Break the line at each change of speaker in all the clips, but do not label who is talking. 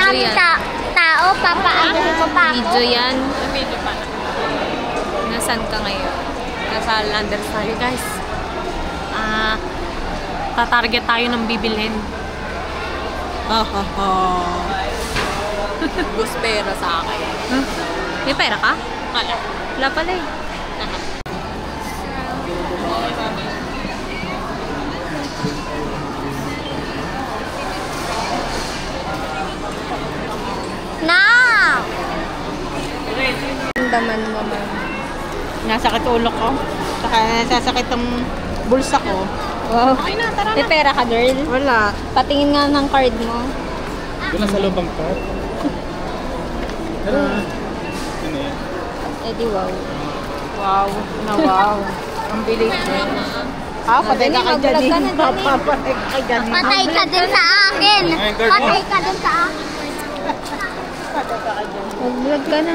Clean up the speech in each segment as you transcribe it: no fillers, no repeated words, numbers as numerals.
Dami tao, papaano ko pa ako.
Video yan. Video pa na. Nasaan ka ngayon? Nasa Landers tayo, guys. Tatarget tayo ng bibilhin.
Gusto pera sa akin.
May pera ka?
Wala.
Wala pala eh.
Now! Daman mo man.
Nasakit ulo ko. Saka nasasakit ang bulsa ko.
Wow.
Okay na, tara
May
na.
pera ka, girl?
Wala.
Patingin nga ng card mo.
Doon na sa loob ang cart. Ano yan?
Eh di wow.
Wow. Na wow. Ang bilis mo. Patay ka kay
Mag-vlog ka na,
Janine.
Janine.
Patay ka kay Janine.
Patay ka din sa akin! Patay ka din sa akin! Mag-vlog ka na.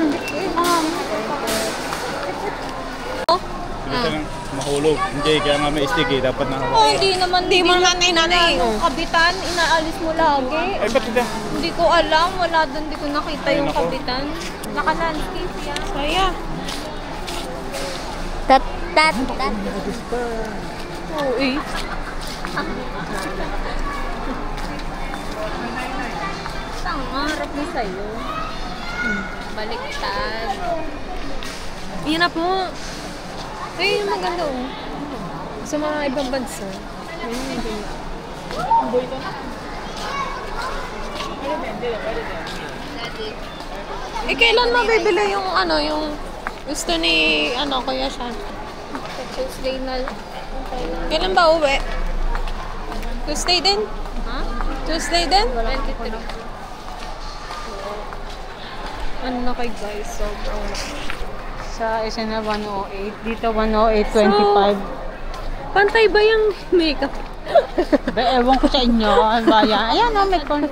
Hindi ka lang mahulog. Hindi, kaya nga may stick eh. Dapat na
Oh, hindi naman.
Hindi mo nanay.
Kabitan, inaalis mo lagi.
Ay, ba't ito?
Hindi ko alam. Wala doon. Hindi ko nakita yung kabitan. Naka-landscape yan.
Kaya.
Tat.
Oo eh. Ang harap mo sa'yo. Baliktad. Yan na po. Ay, yung maganda oh. Sa mga ibang bansa. Eh, kailan mabibili yung ano, yung gusto ni, ano, Kuya Sean? Tuesday na. Kailan ba uwi? Tuesday din? Ha? Tuesday din? 23. Ano na kay guys? Sobrang
Sa isa na 108. Dito 108.25.
pantay ba yung makeup?
Ewan ko sa inyo. Ano ba yan? Ayan o, may corn.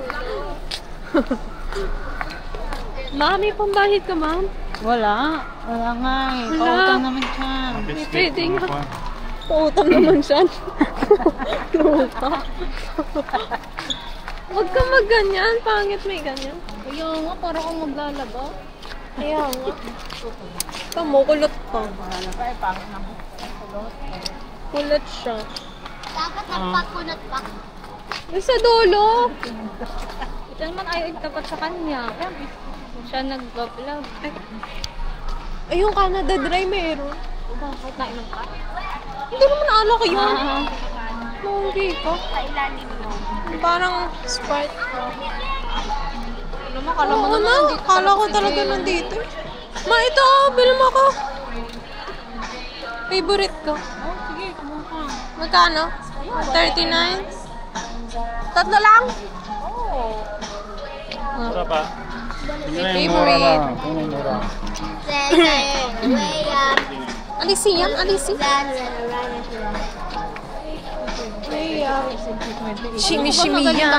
Mami, pambahid ka, ma'am?
Wala. Wala nga eh.
Wala.
Pautang naman siya.
Pwede nga. Pautang naman siya. Lupa. Huwag ka magganyan. Pangit may ganyan.
Kaya nga, para kang maglalaba.
Kaya nga. Tamo, kulot pa. Kulot siya.
Dapat nagpakunot pa.
Yung sa dulo. Ito naman ayaw itapat sa kanya. Siya nag-vlog. Ay, yung Canada Dry meron. Bakit nainom ka? Hindi naman alak yun. Munggi ka.
Sa ilalim mo.
Parang Sprite. Ano mo, kala mo naman nandito. Kala ko talaga nandito. Ma, ito, bilang ako. Favorite ko.
Sige, kumuha.
Magkano? 39? Tatlo lang?
Mura pa. Tingnan yung mura
Favorite.
lang. Tingnan yung mura.
Way up.
Alisi yan, alisi. Shimi-shimi yan.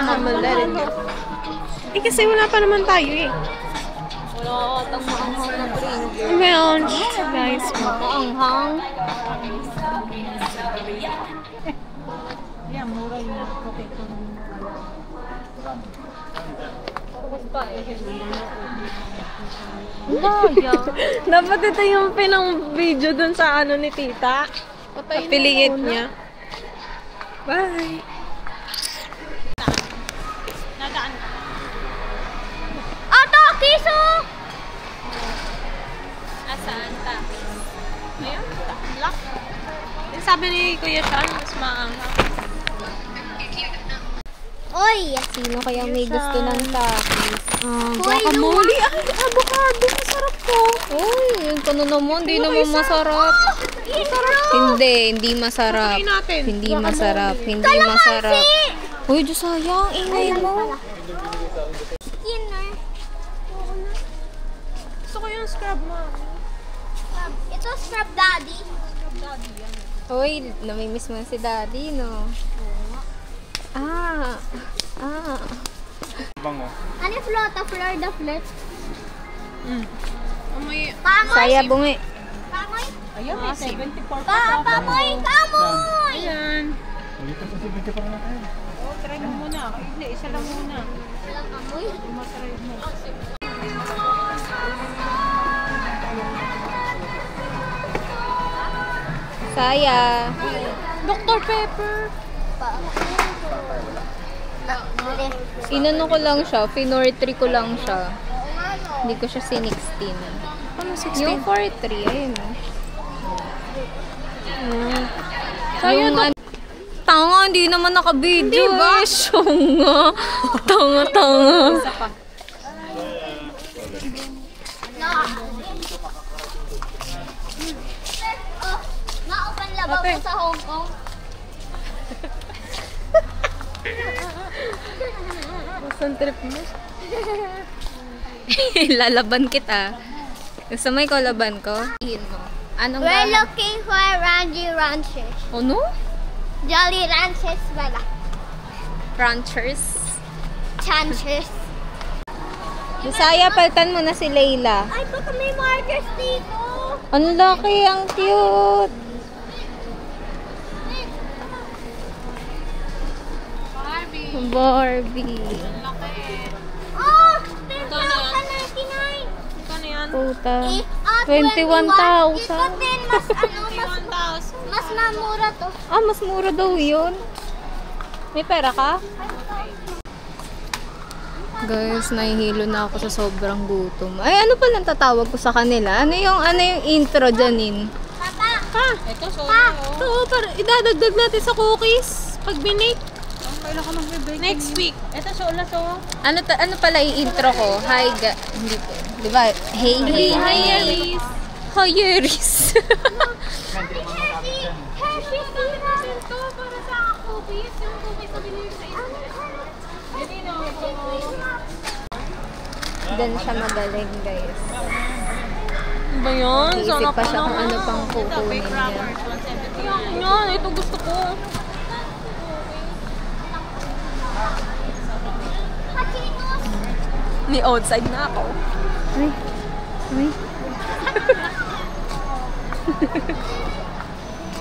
Eh kasi wala pa naman tayo eh. Wala atang maanghang na drink. Meron. Guys, maanghang.
Yan, mura yun.
Dapat ito yung pinang video dun sa ano ni tita. Affiliate niya. Bye! Nadaan ka.
Ato, kiso!
Asaan ta? Ayun, lock. Sabi ni Kuya Sean, mas maanghang.
Oy, sino kaya may gusto ng takis?
Guacamole. Ay, avocado. Masarap to. Uy, yun ka na naman. Hindi naman masarap. Hindi masarap. Hindi masarap. Hindi masarap. Uy, Diyos sayang. Ingay mo.
Skinner.
Gusto ko yung scrub, ma.
Ito scrub daddy.
Uy, namimiss mo si daddy, no? Ah.
Bango.
Ano yung flota? Florida flirt?
Amoy.
Kamoy!
Saya bungi.
Kamoy!
Ayan, may 74
Kamoy! Kamoy!
Ayan.
Dito sa 70 pa rin natin.
Try mo muna. Hindi, isa lang muna. Try mo.
Saya.
Dr. Pepper.
Inano ko lang siya. Finortri ko lang siya. Hindi ko siya sinixtin.
Ano, 16?
Yung 43, ayun.
Kaya
Yung tanga, hindi naman naka-video.
Hindi ba?
Eh, syunga. Tanga.
Isa pa.
Naupan labaw ko sa Hong Kong.
Saan trip mo?
Lalaban kita. Gusto mo ikaw laban ko? Ihin mo. Anong
We're
gahan?
looking for Randy Ranches.
Ano?
Jolly Ranches pala.
Ranchers?
Chances.
Bisaya, paltan mo na si Layla.
Ay, baka may markers dito.
Ang laki, ang cute. Barbie.
Oh, 10,099.
Kano yan?
Puta.
21,000.
21,000.
Ito din, mas mamura to.
Ah, mas mura daw yun. May pera ka? Guys, nahihilo na ako sa sobrang gutom. Ay, ano palang tatawag ko sa kanila? Ano yung intro dyanin?
Papa,
Ito, so.
Ito, para idadagdag natin sa cookies. Pag binake.
Kailan ka mag-bake?
Next week. Ito, so, ulas, oh.
Ano pala yung intro ko? Hi, hindi ko. Di ba? Hey, hey,
Hi,
hey.
Aris.
Hi, Aris.
Hershey natin to
Para sa cookies. Yung cookies na binili sa
Doon siya magaling, guys.
ba yun?
Iisip pa siya kung ano pang kukunin niya.
Yan, ito gusto ko. Ni outside na ako.
Ay. Ay.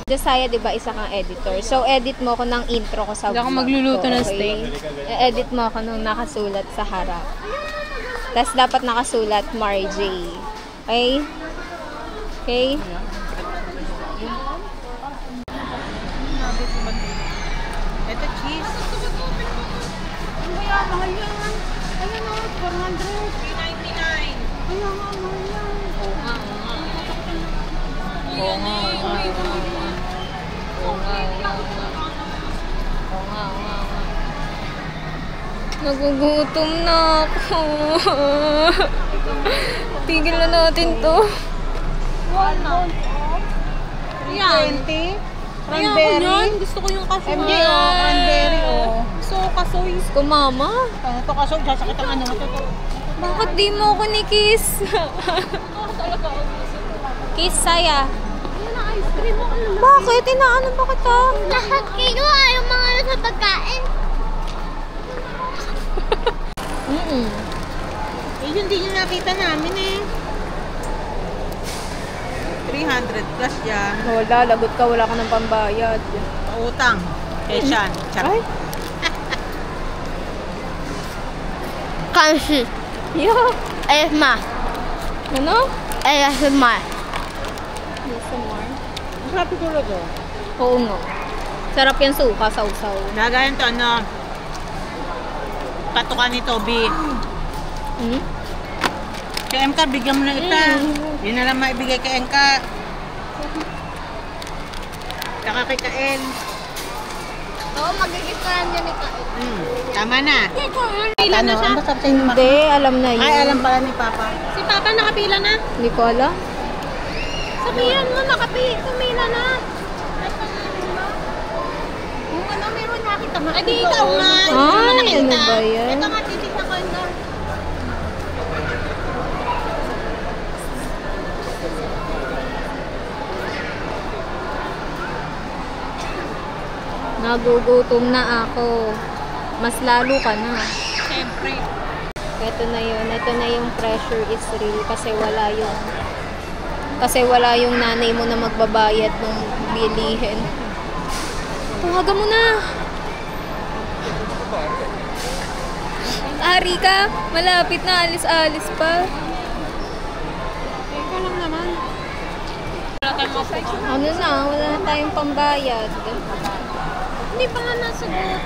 Josiah, di ba, isa kang editor. So, edit mo ako ng intro ko sa
Hindi ako
vlog
magluluto
ko,
ng
okay? Edit mo ako nung nakasulat sa harap. Tapos, dapat nakasulat Marjay. Okay? Okay?
Ito cheese. Ano ba yan? Mahal yan. Ayan o, 400. 399. Ayan nga, mahal yan.
Oo nga. Nagugutom na ako. Tigil na natin to.
Yan.
20.
Cranberry. Yan, gusto ko yung kasoy.
MJ o, cranberry o.
So, kasoy.
Ko, mama.
Ano to kaso? Sasakit ang ano.
Bakit di mo ako ni-kiss? Kiss, Saya. Bakit? Inaano ba kita?
Lahat kayo ayaw mga ano sa pagkain.
Eh, yun din yung nakita namin eh. 300 plus yan.
Wala, lagot ka. Wala ka ng pambayad.
Utang. Kesyan.
Ay.
Kansi.
Yeah.
Esma.
Ano?
Esma.
Yes, some more.
Masarap ito talaga.
Oo nga. Sarap yan suka, sausaw.
Nagayan to ano. Patukan ni Toby.
Hmm?
Kay MK, bigyan mo na ita. Yun na lang maibigay kay MK. Saka kay Kael.
Oo, magigikaran niya ni Kain.
Tama na.
Pila na siya.
Ang masarap sa inyo.
Hindi, alam na yun.
Ay, alam pala ni Papa.
Si Papa nakapila na.
Hindi ko alam.
Sabihan mo, pumila na.
Kung ano, meron nakita mo.
Eh di ikaw nga.
Ay, ano ba yan?
Ito nga, titignan ko yun.
Nagugutom na ako. Mas lalo ka na.
Siyempre.
Ito na yun. Ito na yung pressure is real kasi wala yung nanay mo na magbabayad ng bilihin. Tawagan mo na. Rika. Malapit na. Alis-alis pa.
Ikaw lang naman.
Ano na? Wala na tayong pambayad.
Hindi pa nga nasagot.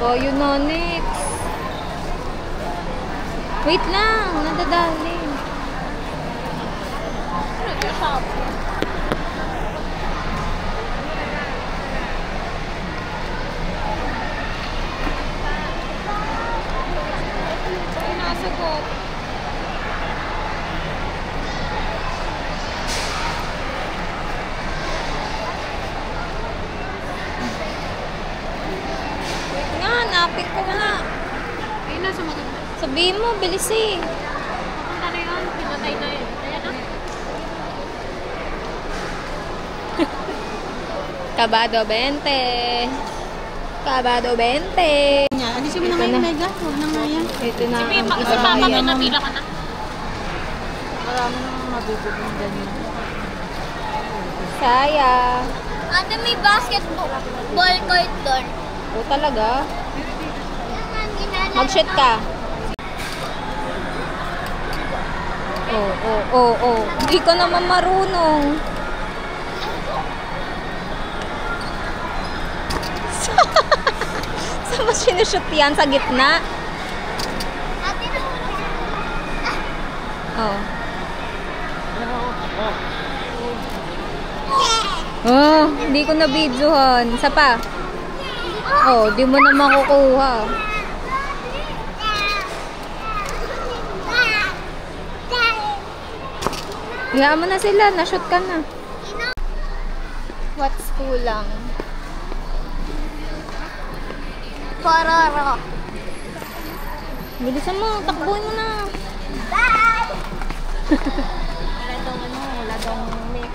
Oh, yun na. Next. Wait lang. Nadadali.
Nasagot.
Wait nga. Napik ko na.
Ayun na, sumagot na.
Sabihin mo. Bilis eh.
Punta na yun. Pinatay na yun. Ayan na.
Kabado 20. Kabado 20.
Alisin mo na nga yung mega. Huwag na nga yan.
Ito na.
Sige,
ang
pag
isa
sa papa,
ngayon.
pinapila ka na.
Marami nang mabibigyan ganyan.
Sayang.
Ate, may basketball court doon.
O talaga? Mag-shoot ka. Oh. Hindi ka naman marunong. Saan mo sinushoot yan? Sa gitna?
Ate,
Oh. Oh, hindi ko na videohan. Isa pa. Oh, di mo na makukuha. Hayaan mo na sila. Na-shoot ka na. What's kulang?
Pororo.
Bilisan mo. Takbuhin mo na.
Bye!
Wala daw mix.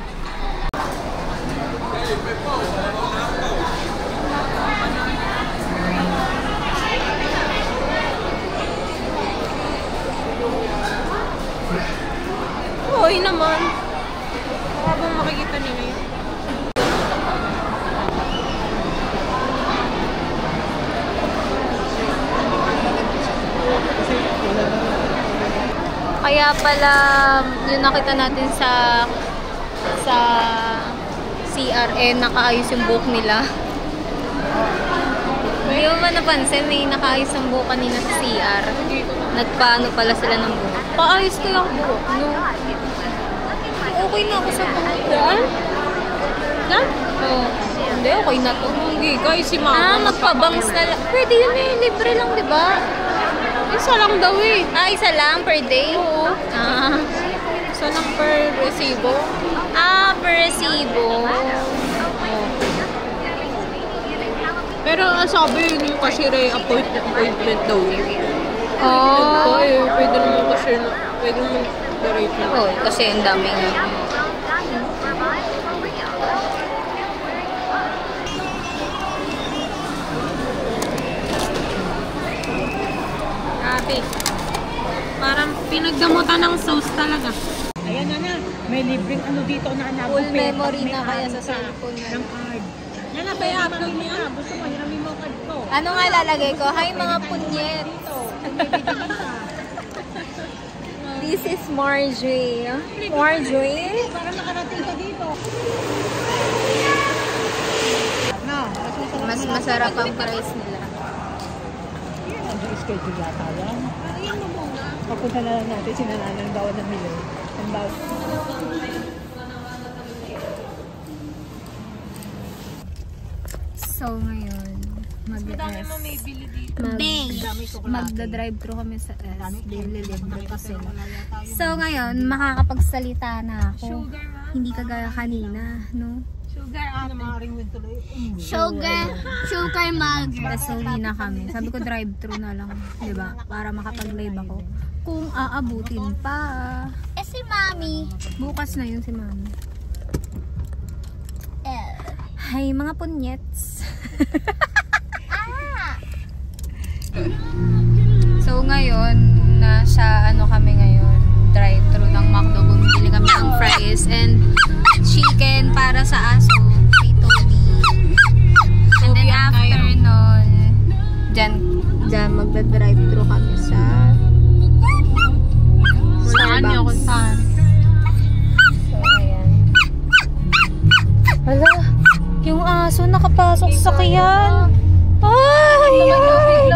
Hoy naman. Habang makikita nila yun.
Kaya pala, yung nakita natin sa CRN, nakaayos yung buhok nila. Hindi mo ba napansin, may nakaayos ang buhok kanina sa CR. Nagpaano pala sila ng buhok. Paayos ko yung buhok, no? Okay na ako sa buhok.
Yan? Yan?
Oo.
Hindi, okay na to. Hindi, guys, si mama.
Magpabangs na lang. Pwede yun eh, libre lang, di ba?
Isa lang daw eh.
Isa lang per day?
Oo. Isa lang per resibo.
Per resibo.
Pero sabi yun yung kasi appointment daw yun.
Oh.
Pwede naman kasi pwede naman direct na.
Oh, kasi ang dami nga.
Ate, parang pinagdamutan ng sauce talaga.
Ayan na. May libreng ano dito na anak.
Full memory na kaya sa cellphone na.
Ng card. Yan na, kaya upload mo yan. Gusto mo, hiramin mo card ko.
Ano nga lalagay ko? Hi mga punyet! This is Marjorie. Marjorie?
Para nakarating ka dito. No,
Mas masarap ang price nila.
Schedule yata yan. Ayan mo muna. Papunta na lang natin, sinananan ng bawal ng milyon. Ang bawal.
So ngayon, magda-drive-thru kami sa S. Libre pa sila. So ngayon, makakapagsalita na ako. Hindi kagaya kanina, no?
Sugar mug.
Tapos uwi na kami. Sabi ko drive-thru na lang, di ba? Para makapag-live ako. Kung aabutin pa.
Si Mami.
Bukas na yun si Mami. Hi mga punyets. So ngayon, nasa ano kami ngayon, drive-thru ng McDo. Bumili kami ng fries and chicken para sa aso kay Toby. And then after nun, dyan Diyan, magda-drive-thru kami sa
Saan niyo kung saan?
So, ayan. Hala, yung aso nakapasok sa sakyan. Ay!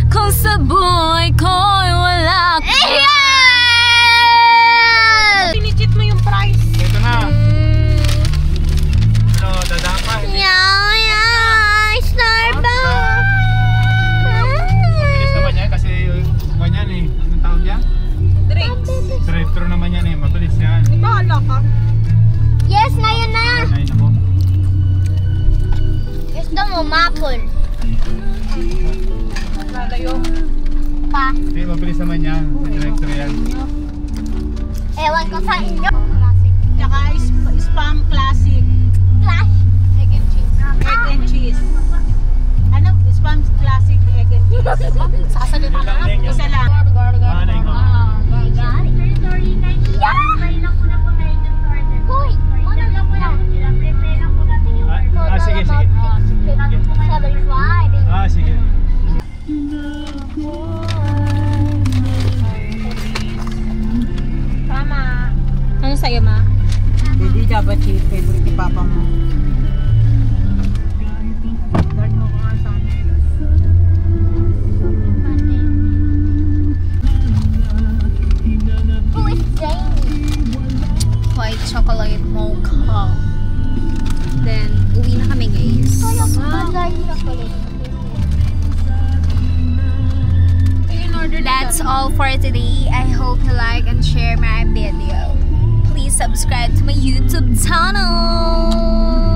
Kung sa buhay ko'y wala ka.
Pinichit mo yung price.
Ito na. Ano, dadaan pa.
Starbucks!
Mabilis naman yan kasi kung yan eh. Anong tawag yan?
Drinks.
Drive-thru naman yan eh. Mabilis yan.
Bahala ka.
Yes, ngayon na.
Ay, nako.
Gusto mo, maple.
Lalayo.
Pa.
Hindi, mabilis naman yan. Sa drive-thru yan.
Ewan ko sa inyo.
Tsaka spam classic.
Flash.
Egg and cheese. Egg and cheese. Ano? Spam classic egg and cheese.
Sasalita
Yun lang
na.
din yun.
Isa lang.
Manay ko.
Hoy!
Sige, sige.
75.
Ah, sige.
Tama.
Ano sa'yo, ma?
Hindi dapat cheese. Favorite ni Papa mo. Dart mo ka sa amin.
Who is Jamie?
White chocolate mocha. Then, uwi na kami, guys. That's all for today. I hope you like and share my video. Please subscribe to my YouTube channel.